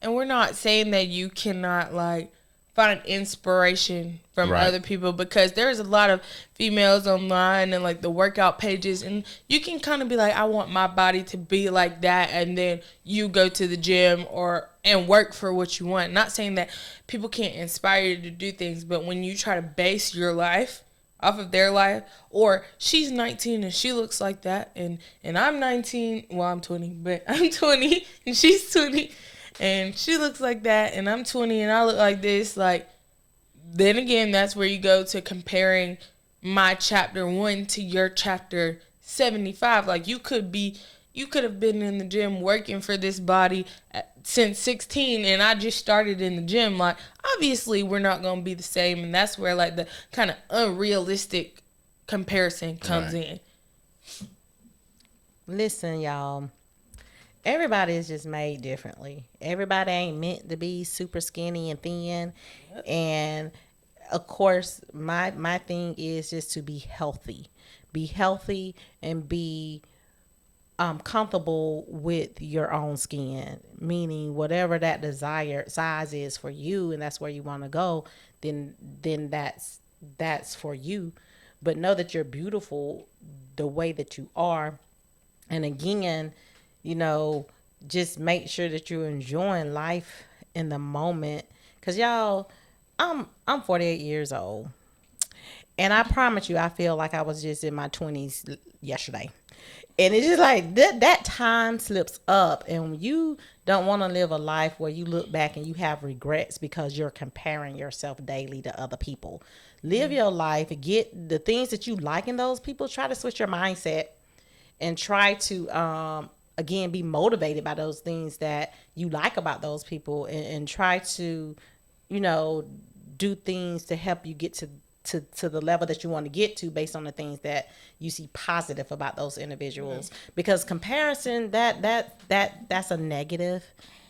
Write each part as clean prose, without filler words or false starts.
And we're not saying that you cannot like find inspiration from other people, because there's a lot of females online and like the workout pages, and you can kind of be like, I want my body to be like that, and then you go to the gym and work for what you want. Not saying that people can't inspire you to do things, but when you try to base your life off of their life, or she's 19 and she looks like that, and I'm 19, well, I'm 20, but I'm 20 and she's 20 and she looks like that, and I'm 20 and I look like this, like, then again, that's where you go to comparing my chapter 1 to your chapter 75. Like, you could have been in the gym working for this body since 16, and I just started in the gym. Like, obviously we're not going to be the same, and that's where like the kind of unrealistic comparison comes in. Listen, y'all, everybody is just made differently. Everybody ain't meant to be super skinny and thin. Yep. And of course, my thing is just to be healthy and be comfortable with your own skin, meaning whatever that desired size is for you, and that's where you want to go, then that's for you. But know that you're beautiful the way that you are. And again, you know, just make sure that you're enjoying life in the moment. Cause y'all, I'm 48 years old, and I promise you, I feel like I was just in my 20s yesterday. And it's just like that time slips up, and you don't want to live a life where you look back and you have regrets because you're comparing yourself daily to other people. Live your life, get the things that you like in those people. Try to switch your mindset and try to, again, be motivated by those things that you like about those people, and try to, you know, do things to help you get to the level that you want to get to based on the things that you see positive about those individuals. Because comparison, that's a negative.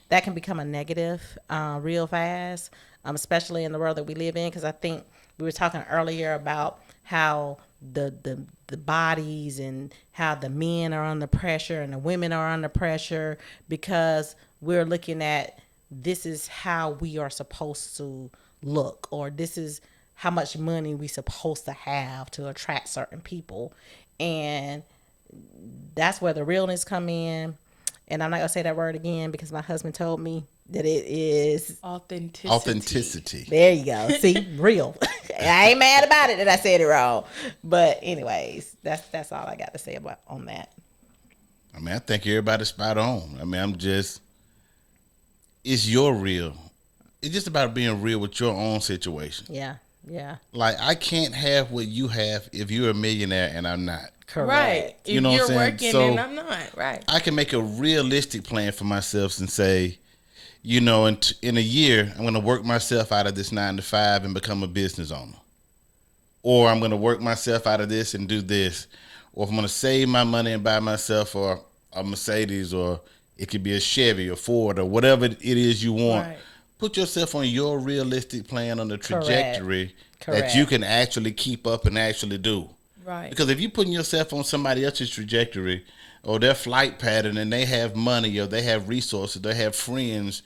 That can become a negative real fast, especially in the world that we live in. Because I think we were talking earlier about how the bodies and how the men are under pressure and the women are under pressure, because we're looking at, this is how we are supposed to look, or this is how much money we supposed to have to attract certain people. And that's where the realness come in. And I'm not gonna say that word again because my husband told me that it is authenticity. There you go. See, real. I ain't mad about it that I said it wrong. But anyways, that's all I got to say about on that. I mean, I think everybody's spot on. I mean, it's your real. It's just about being real with your own situation. Yeah. Yeah. Like, I can't have what you have if you're a millionaire and I'm not. Correct. Right. You know if what you're I'm working saying? and I'm not. Right. I can make a realistic plan for myself and say, you know, in a year, I'm going to work myself out of this 9-to-5 and become a business owner. Or I'm going to work myself out of this and do this. Or if I'm going to save my money and buy myself a Mercedes, or it could be a Chevy or Ford or whatever it is you want. Right. Put yourself on your realistic plan on the trajectory that you can actually keep up and actually do. Right. Because if you're putting yourself on somebody else's trajectory or their flight pattern, and they have money or they have resources, they have friends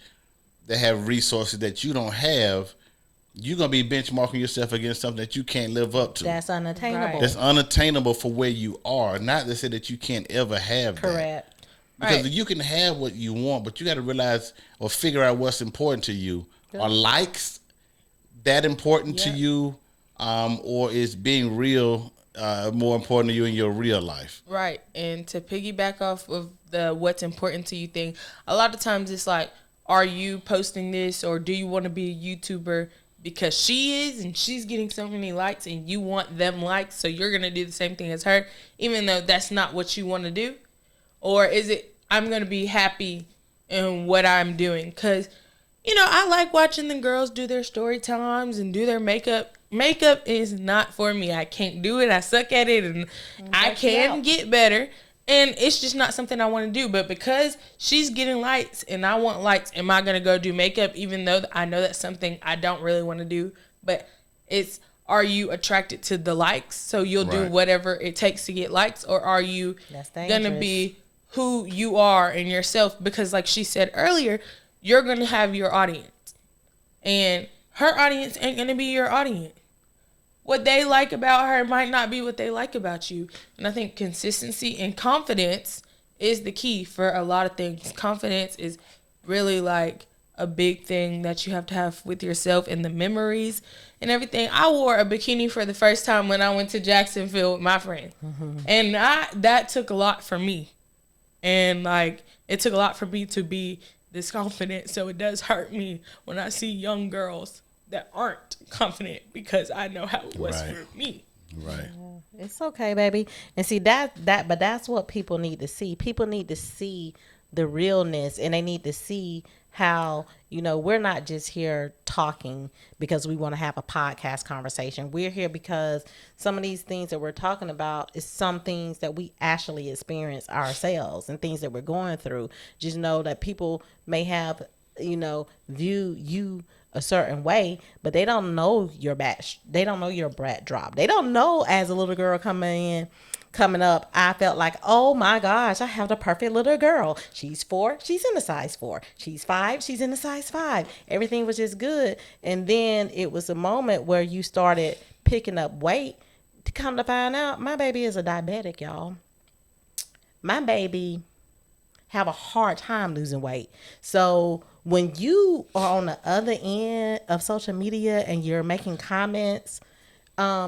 that have resources that you don't have, you're going to be benchmarking yourself against something that you can't live up to. That's unattainable. Right. That's unattainable for where you are. Not to say that you can't ever have that. Correct. Because you can have what you want, but you got to realize or figure out what's important to you. Good. Are likes that important to you, or is being real more important to you in your real life? Right. And to piggyback off of the what's important to you thing, a lot of times it's like, are you posting this, or do you want to be a YouTuber because she is and she's getting so many likes and you want them likes, so you're going to do the same thing as her, even though that's not what you want to do? Or is it, I'm going to be happy in what I'm doing? Because, you know, I like watching the girls do their story times and do their makeup. Makeup is not for me. I can't do it. I suck at it, and I can get better. And it's just not something I want to do. But because she's getting likes and I want likes, am I going to go do makeup, even though I know that's something I don't really want to do? But it's, are you attracted to the likes, so you'll do whatever it takes to get likes? Or are you going to be who you are and yourself? Because like she said earlier, you're going to have your audience. And her audience ain't going to be your audience. What they like about her might not be what they like about you. And I think consistency and confidence is the key for a lot of things. Confidence is really like a big thing that you have to have with yourself and the memories and everything. I wore a bikini for the first time when I went to Jacksonville with my friend. Mm-hmm. And that took a lot for me. And like, it took a lot for me to be this confident. So it does hurt me when I see young girls that aren't confident, because I know how it was for me. Right. Yeah, it's okay, baby. And see but that's what people need to see. People need to see the realness, and they need to see how, we're not just here talking because we want to have a podcast conversation. We're here because some of these things that we're talking about is some things that we actually experience ourselves and things that we're going through. Just know that people may have, view you a certain way, but they don't know your they don't know your brat drop. They don't know, as a little girl coming up, I felt like, oh my gosh, I have the perfect little girl. She's 4, she's in a size 4. She's 5, she's in a size 5. Everything was just good. And then it was a moment where you started picking up weight. To come to find out, my baby is a diabetic, y'all. My baby have a hard time losing weight. So when you are on the other end of social media and you're making comments,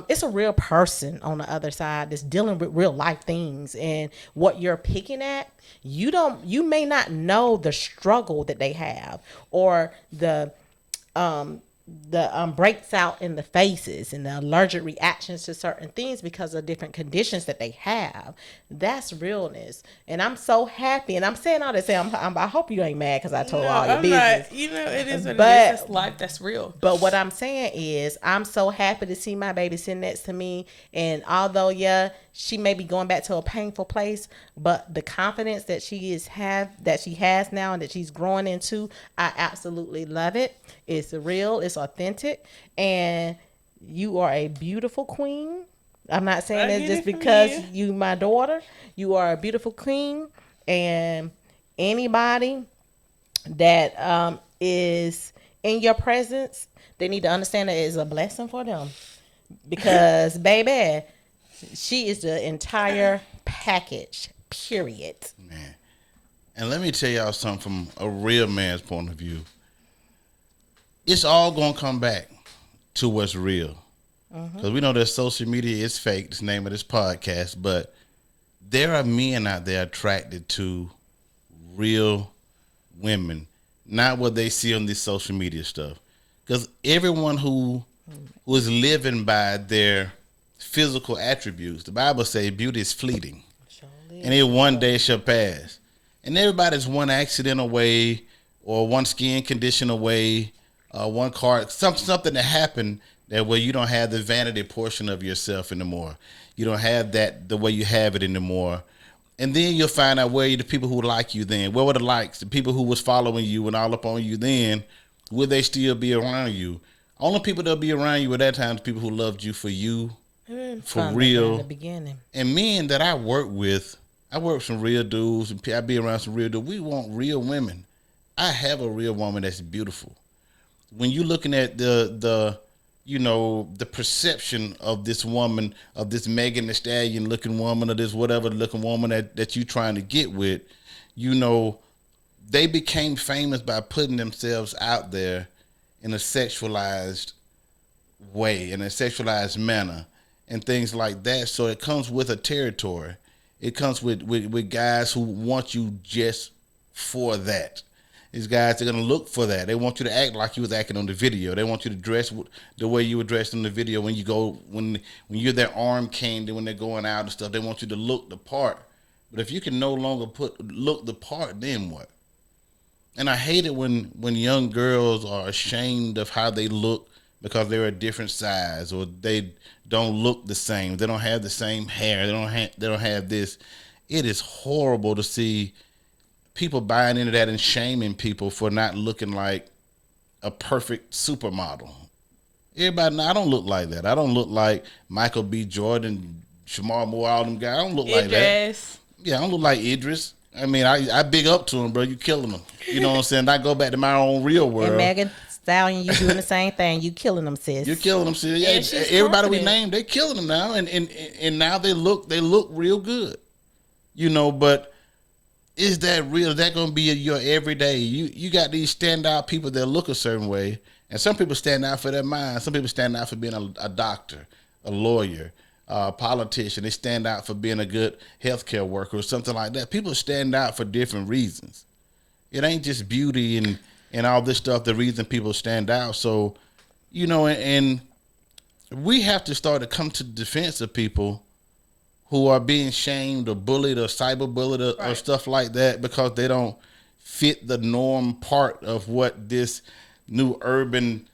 it's a real person on the other side that's dealing with real life things, and what you're picking at, you may not know the struggle that they have, or the breaks out in the faces and the allergic reactions to certain things because of different conditions that they have. That's realness. And I'm so happy. And I'm saying all this. I hope you ain't mad because I told all your business. Not, it is what it is. It's life. That's real. But what I'm saying is, I'm so happy to see my baby sitting next to me. And although, she may be going back to a painful place, but the confidence that she has now and that she's growing into, I absolutely love it. It's real, it's authentic, and you are a beautiful queen. I'm not saying that just because you my daughter. You are a beautiful queen, and anybody that is in your presence, they need to understand that it is a blessing for them, because baby, she is the entire package, period. Man. And let me tell y'all something from a real man's point of view. It's all going to come back to what's real. Because we know that social media is fake. It's the name of this podcast. But there are men out there attracted to real women, not what they see on this social media stuff. Because everyone who is living by their physical attributes, the Bible says beauty is fleeting. And it one day shall pass. And everybody's one accident away, or one skin condition away, one car, something that happened that where you don't have the vanity portion of yourself anymore. You don't have that the way you have it anymore. And then you'll find out where are the people who like you then. Where were the likes? The people who was following you and all up on you then, will they still be around you? Only people that'll be around you at that time is people who loved you for you, for real. In the beginning. And men that I work with some real dudes, and I be around some real dudes. We want real women. I have a real woman that's beautiful. When you're looking at the perception of this woman, of this Megan Thee Stallion looking woman, or this whatever looking woman that you're trying to get with, they became famous by putting themselves out there in a sexualized way, in a sexualized manner, and things like that. So it comes with a territory. It comes with guys who want you just for that. These guys are going to look for that. They want you to act like you was acting on the video. They want you to dress the way you were dressed in the video when you're their arm candy, when they're going out and stuff. They want you to look the part. But if you can no longer look the part, then what? And I hate it when young girls are ashamed of how they look because they're a different size, or they don't look the same. They don't have the same hair. They don't have this. It is horrible to see people buying into that and shaming people for not looking like a perfect supermodel. Everybody, I don't look like that. I don't look like Michael B. Jordan, Shamar Moore, all them guys. I don't look like that. Yeah, I don't look like Idris. I mean, I big up to him, bro. You killing him. You know what I'm saying? I go back to my own real world. And Megan Stallion, you doing the same thing. You killing them, sis. You're killing them, sis. Yeah, Yeah, everybody we named, they killing them now, and now they look real good. You know, but is that real? Is that going to be your everyday? You got these standout people that look a certain way, and some people stand out for their mind. Some people stand out for being a doctor, a lawyer, a politician. They stand out for being a good healthcare worker or something like that. People stand out for different reasons. It ain't just beauty and all this stuff, the reason people stand out. So, you know, and we have to start to come to the defense of people who are being shamed or bullied or cyberbullied or stuff like that because they don't fit the norm part of what this new urban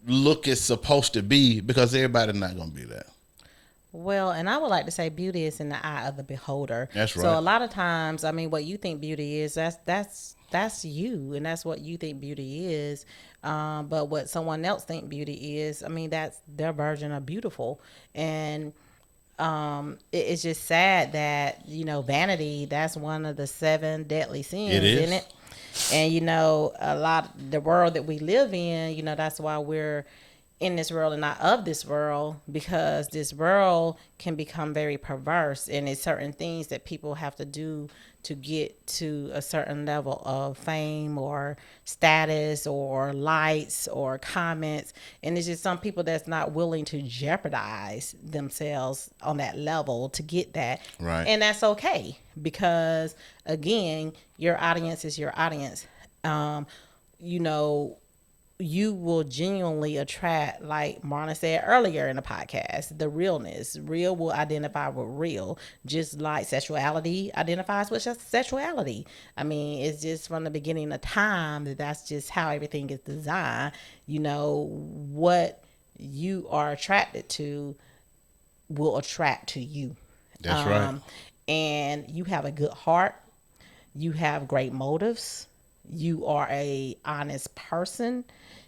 look is supposed to be, because everybody's not going to be that. Well, and I would like to say beauty is in the eye of the beholder. That's right. So a lot of times, I mean, what you think beauty is, that's you, and that's what you think beauty is. But what someone else think beauty is, I mean, that's their version of beautiful. And it's just sad that, you know, vanity, that's one of the 7 deadly sins, isn't it? And, you know, the world that we live in, you know, that's why we're in this world and not of this world, because this world can become very perverse, and it's certain things that people have to do to get to a certain level of fame or status or likes or comments. And it's just some people that's not willing to jeopardize themselves on that level to get that. Right. And that's okay, because again, your audience is your audience. You know, you will genuinely attract, like Marna said earlier in the podcast, the realness. Real will identify with real, just like sexuality identifies with sexuality. I mean, it's just from the beginning of time that's just how everything is designed. You know, what you are attracted to will attract to you. That's right. And you have a good heart. You have great motives. You are a honest person.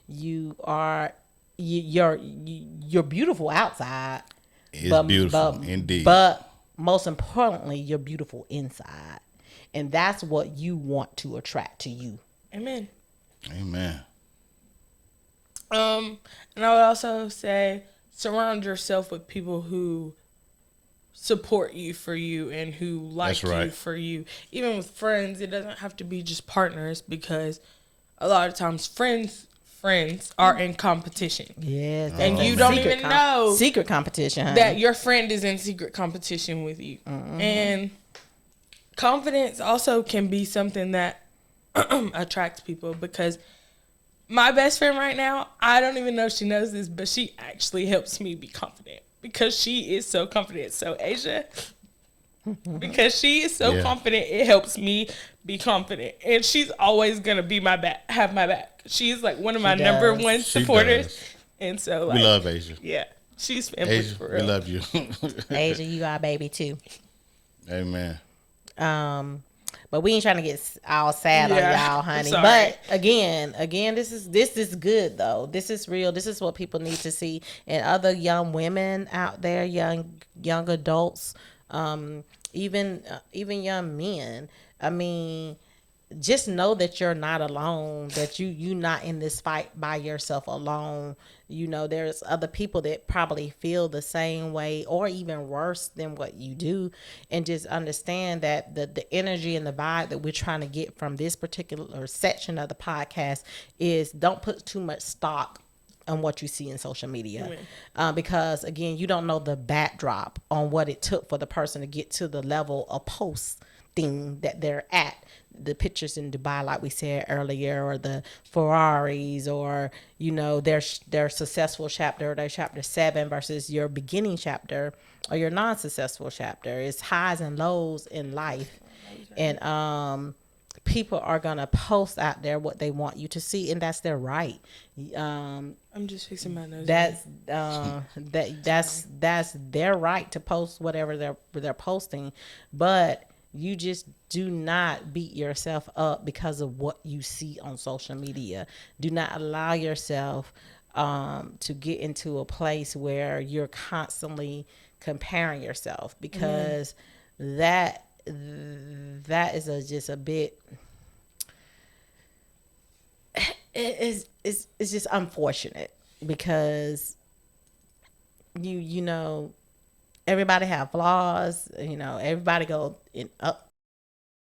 You're beautiful outside. It's beautiful, indeed. But most importantly, you're beautiful inside, and that's what you want to attract to you. Amen. Amen. And I would also say surround yourself with people who support you for you and who like you for you. Even with friends, it doesn't have to be just partners, because a lot of times friends are in competition. Yes. And you don't even know secret competition, honey. that your friend is in secret competition with you. Mm-hmm. And confidence also can be something that attracts people, because my best friend right now, I don't even know if she knows this, but she actually helps me be confident, because she is so confident. So Asia, because she is so confident, it helps me be confident. And she's always going to be have my back. She's like one of my number one supporters. And so like, we love Asia. Yeah. She's family Asia, for real. we love you. Asia, you our baby too. Amen. But we ain't trying to get all sad on y'all, honey. But again, this is good though. This is real. This is what people need to see. And other young women out there, young adults, even young men. I mean, just know that you're not alone, that you not in this fight by yourself alone. You know, there's other people that probably feel the same way or even worse than what you do. And just understand that the energy and the vibe that we're trying to get from this particular section of the podcast is, don't put too much stock on what you see in social media. Because again, you don't know the backdrop on what it took for the person to get to the level of posting that they're at. The pictures in Dubai, like we said earlier, or the Ferraris, or, you know, their successful chapter, or their chapter 7 versus your beginning chapter or your non-successful chapter. It's highs and lows in life. And people are gonna post out there what they want you to see, and that's their right. I'm just fixing my nose. That's their right to post whatever they're posting, but you just do not beat yourself up because of what you see on social media. Do not allow yourself to get into a place where you're constantly comparing yourself, because that that is just a bit. It's just unfortunate because you know everybody have flaws. You know, everybody go in up